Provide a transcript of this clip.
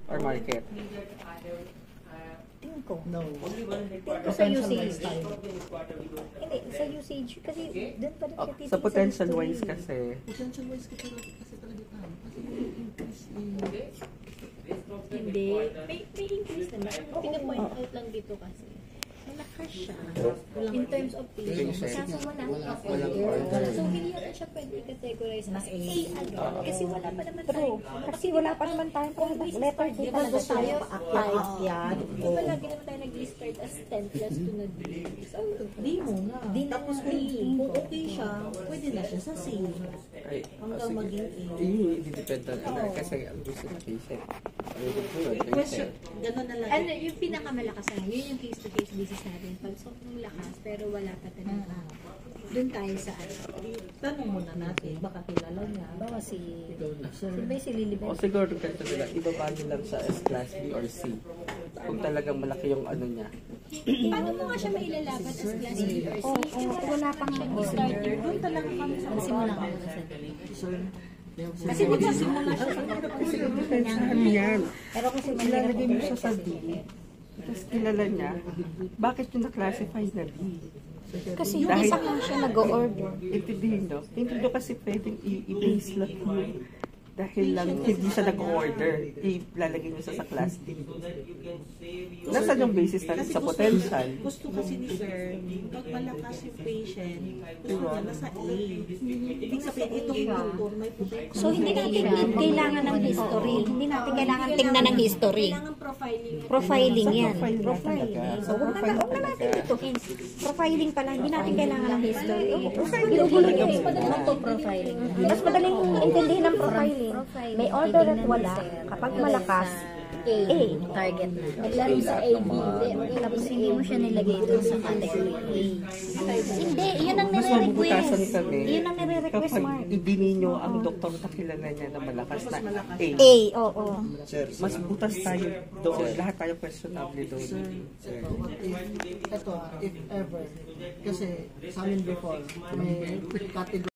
or market? Tingin ko. No. Tingin ko sa usage. Hindi, sa usage. Kasi doon pa rin siya Sa potential wise kasi. Potential wise kasi talaga tayo. Kasi may increase in... Hindi. May increase naman. Pinapoint out lang dito kasi. Malakas siya. In terms of patient. Kaso walang order. So, hindi natin siya pwede i-categorize as A agad. Kasi wala pa naman tayo. Kasi wala pa naman tayong letter D talaga tayo Paakyat. Di ba lagi naman tayo nag-restart as 10 plus 2 na D? So, Di mo na. Di na Tapos nga kung okay siya, pwede na siya sa C. Ay, Hanggang sige. maging A. Hindi depende na kasi ang gusto ng patient. Question, gano'n na lang. ano, yung pinakamalakas na, yun yung case-to-case basis natin. Pag sobrang lakas, pero wala pa talaga. Doon tayo sa ano. Tanong muna natin, baka kilala niya. Bawa si ba si Lilibet? O siguro ganito nila, ibaba nyo lang sa S class B or C. Kung talagang malaki yung ano niya. Paano mo nga siya mailalapat as class B or C? Wala pang Starter. Doon talaga kami sa Magsimula ka muna sa Kasi magsisimula siya sa Depensahan yan. Pero kasi Ilalagay mo siya sa D. Tapos kilala niya, bakit yung na-classify na D? kasi yung isa lang siya nag-order. Intindihin nyo? Hindi nyo kasi pwedeng i-base lang yun. Dahil lang hindi siya nag-order, ilalagay nyo siya sa class D. Nasaan yung basis natin sa potential? Gusto kasi ni Sir, pag malakas yung patient, gusto niya nasa A. Ibig sabihin, itong doktor may potential. So hindi natin kailangan ng history. Hindi natin kailangan tingnan ng history. Kailangan profiling. Profiling yan. Profiling Profiling. talaga. So huwag na natin ituhin. Profiling pa lang. Hindi natin kailangan ng history. Profiling Ginugulo talaga niya. muna. Profiling. Mas madaling intindihin ng profiling. May order at wala. Kapag malakas, A. Target na. Naglaro sa AB. Tapos hindi mo siya nilagay doon sa category A. Hindi, yun ang Mas mabubutasan nire-request. kami Yun ang nire-request, kapag Mark. idini nyo ang doktor na kilala niya na malakas na A. A, oo. Mas butas tayo doon. Lahat tayo questionable doon. Ito, if ever, kasi sa amin before, may category